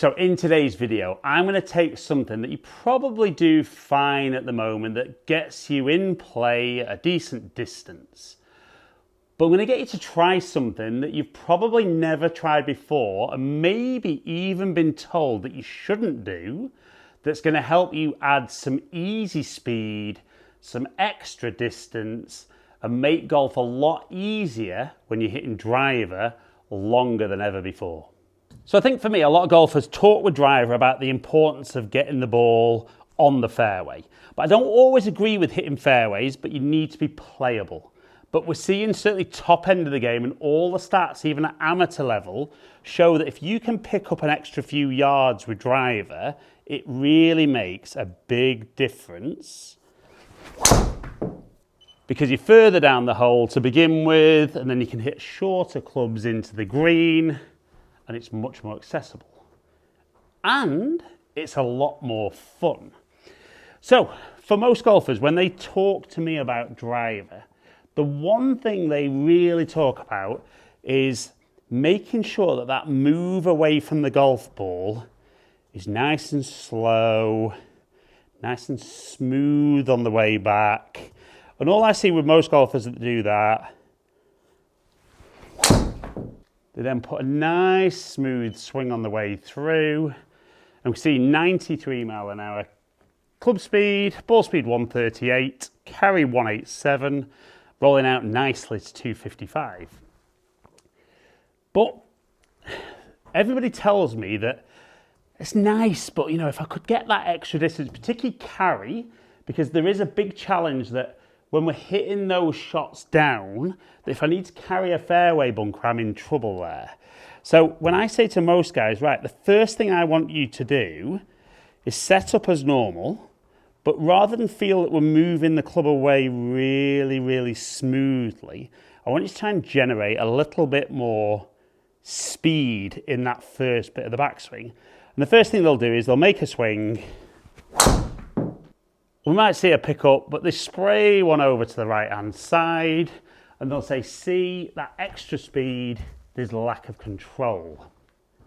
So in today's video, I'm going to take something that you probably do fine at the moment that gets you in play a decent distance. But I'm going to get you to try something that you've probably never tried before and maybe even been told that you shouldn't do, that's going to help you add some easy speed, some extra distance, and make golf a lot easier when you're hitting driver longer than ever before. So I think for me, a lot of golfers talk with driver about the importance of getting the ball on the fairway. But I don't always agree with hitting fairways, but you need to be playable. But we're seeing certainly top end of the game, and all the stats, even at amateur level, show that if you can pick up an extra few yards with driver, it really makes a big difference. Because you're further down the hole to begin with, and then you can hit shorter clubs into the green, and it's much more accessible. And it's a lot more fun. So, for most golfers, when they talk to me about driver, the one thing they really talk about is making sure that that move away from the golf ball is nice and slow, nice and smooth on the way back. And all I see with most golfers that do that, they then put a nice smooth swing on the way through. And we see 93 mile an hour club speed, ball speed 138, carry 187, rolling out nicely to 255. But everybody tells me that it's nice, but you know, if I could get that extra distance, particularly carry, because there is a big challenge that when we're hitting those shots down, that if I need to carry a fairway bunker, I'm in trouble there. So when I say to most guys, right, the first thing I want you to do is set up as normal, but rather than feel that we're moving the club away really, really smoothly, I want you to try and generate a little bit more speed in that first bit of the backswing. And the first thing they'll do is they'll make a swing. We might see a pickup, but they spray one over to the right-hand side, and they'll say, see, that extra speed, there's lack of control.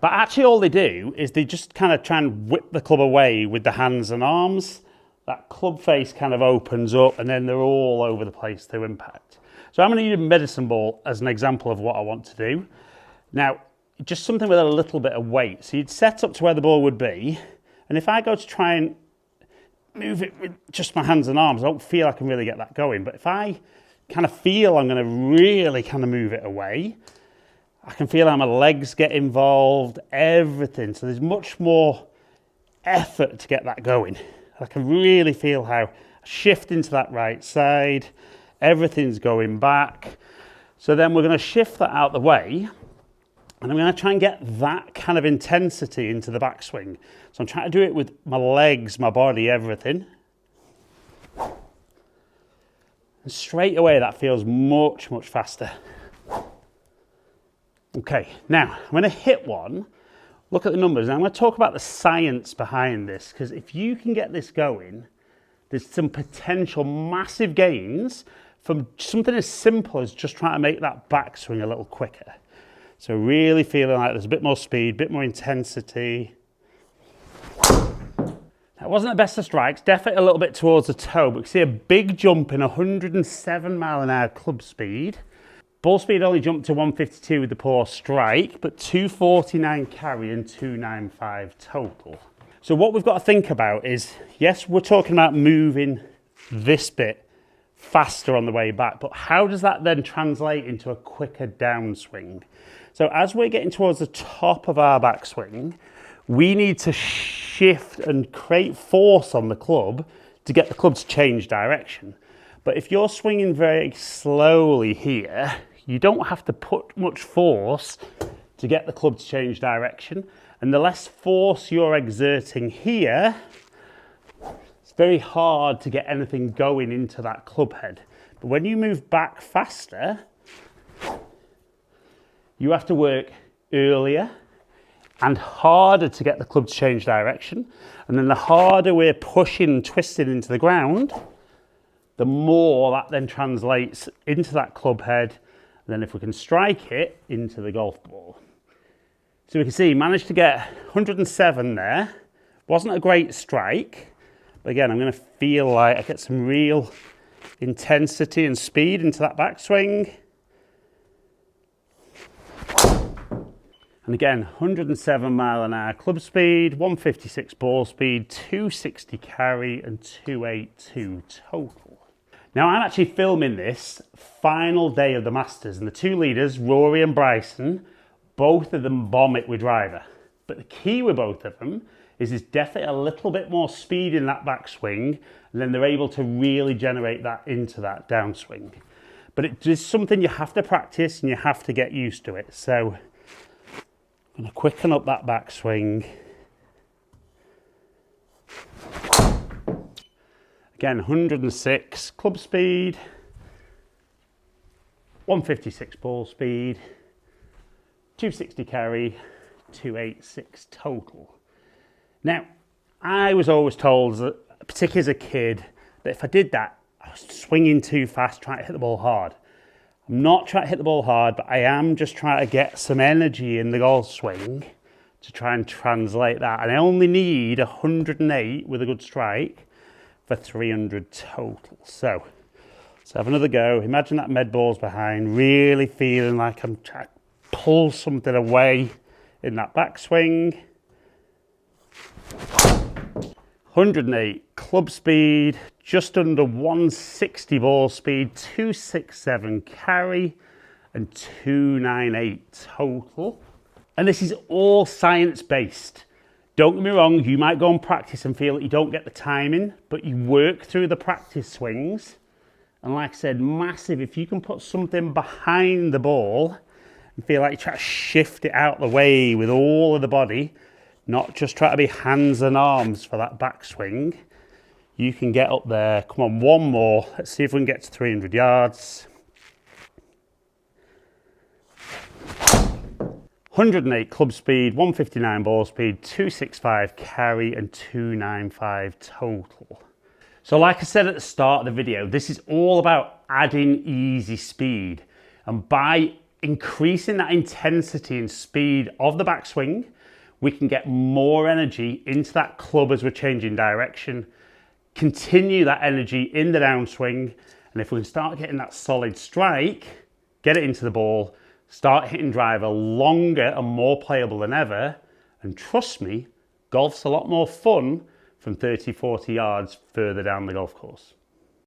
But actually all they do is they just kind of try and whip the club away with the hands and arms. That club face kind of opens up, and then they're all over the place to impact. So I'm going to use a medicine ball as an example of what I want to do. Now, just something with a little bit of weight. So you'd set up to where the ball would be, and if I go to try and move it with just my hands and arms, I don't feel I can really get that going. But if I kind of feel I'm going to really kind of move it away, I can feel how my legs get involved, everything. So there's much more effort to get that going. I can really feel how I shift into that right side, everything's going back. So then we're going to shift that out the way, and I'm going to try and get that kind of intensity into the backswing. So I'm trying to do it with my legs, my body, everything. And straight away that feels much, much faster. Okay, now I'm going to hit one. Look at the numbers. And I'm going to talk about the science behind this, because if you can get this going, there's some potential massive gains from something as simple as just trying to make that backswing a little quicker. So really feeling like there's a bit more speed, a bit more intensity. That wasn't the best of strikes, definitely a little bit towards the toe, but you can see a big jump in 107 mile an hour club speed. Ball speed only jumped to 152 with the poor strike, but 249 carry and 295 total. So what we've got to think about is, yes, we're talking about moving this bit faster on the way back, but how does that then translate into a quicker downswing? So as we're getting towards the top of our backswing, we need to shift and create force on the club to get the club to change direction. But if you're swinging very slowly here, you don't have to put much force to get the club to change direction. And the less force you're exerting here, it's very hard to get anything going into that club head. But when you move back faster, you have to work earlier and harder to get the club to change direction. And then the harder we're pushing and twisting into the ground, the more that then translates into that club head. And then if we can strike it into the golf ball. So we can see, managed to get 107 there. Wasn't a great strike, but again, I'm going to feel like I get some real intensity and speed into that backswing. And again, 107 mile an hour club speed, 156 ball speed, 260 carry and 282 total. Now I'm actually filming this final day of the Masters, and the two leaders, Rory and Bryson, both of them bomb it with driver. But the key with both of them is there's definitely a little bit more speed in that backswing, and then they're able to really generate that into that downswing. But it is something you have to practice and you have to get used to it. So I'm going to quicken up that backswing. Again, 106 club speed, 156 ball speed, 260 carry, 286 total. Now, I was always told, particularly as a kid, that if I did that, I was swinging too fast, trying to hit the ball hard. I'm not trying to hit the ball hard, but I am just trying to get some energy in the golf swing to try and translate that. And I only need 108 with a good strike for 300 total. So let's have another go. Imagine that med ball's behind, really feeling like I'm trying to pull something away in that backswing. 108 club speed, just under 160 ball speed, 267 carry and 298 total. And this is all science based. Don't get me wrong, you might go and practice and feel that you don't get the timing, but you work through the practice swings. And like I said, massive, if you can put something behind the ball and feel like you try to shift it out the way with all of the body, not just try to be hands and arms for that backswing, you can get up there. Come on, one more. Let's see if we can get to 300 yards. 108 club speed, 159 ball speed, 265 carry and 295 total. So like I said at the start of the video, this is all about adding easy speed. And by increasing that intensity and speed of the backswing, we can get more energy into that club as we're changing direction, continue that energy in the downswing, and if we can start getting that solid strike, get it into the ball, start hitting driver longer and more playable than ever, and trust me, golf's a lot more fun from 30, 40 yards further down the golf course.